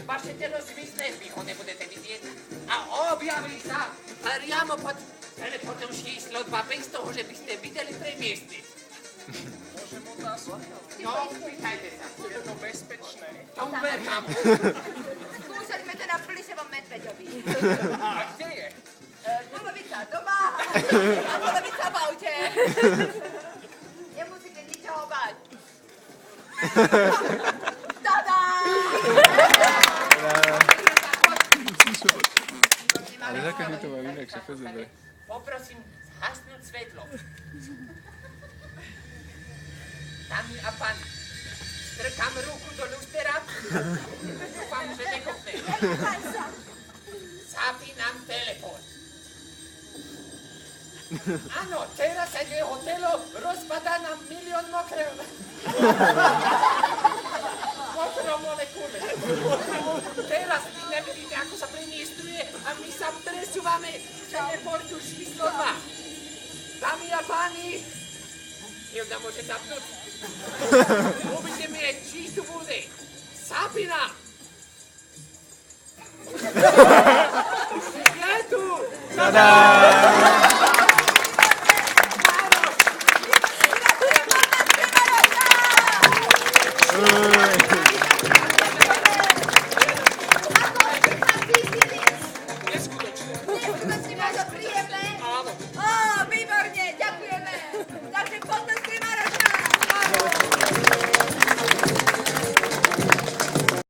vaše telo zmizne, vy ho nebudete vidieť a objaví sa priamo pod teleportom číslo 2 bez toho, že by ste videli premiestniť. Môžem otázku? No, pýtajte sa. Je to bezpečné? To uverám. Skúšali sme to na plišovom medveďovi. A kde je? Polovica doma a polovica v aute. Nemusíte ničoho bať. Tada! Ale taká mi to má inak, že to dobre. Poprosím zhasnúť svetlo. Dámy a páni, strkám ruku do lustera. Dúfam, že nekopne. Zapínam teleport. Áno, teraz sa jeho telo rozpadá na milión mokromolekúly. Teraz vy nevidíte, ako sa premiestňuje a my sa presúvame z teleportu číslo 2. Dámy a páni, Hilda môže zapnúť. Uvidíme, či tu bude. Zapínam. Je tu! Tada!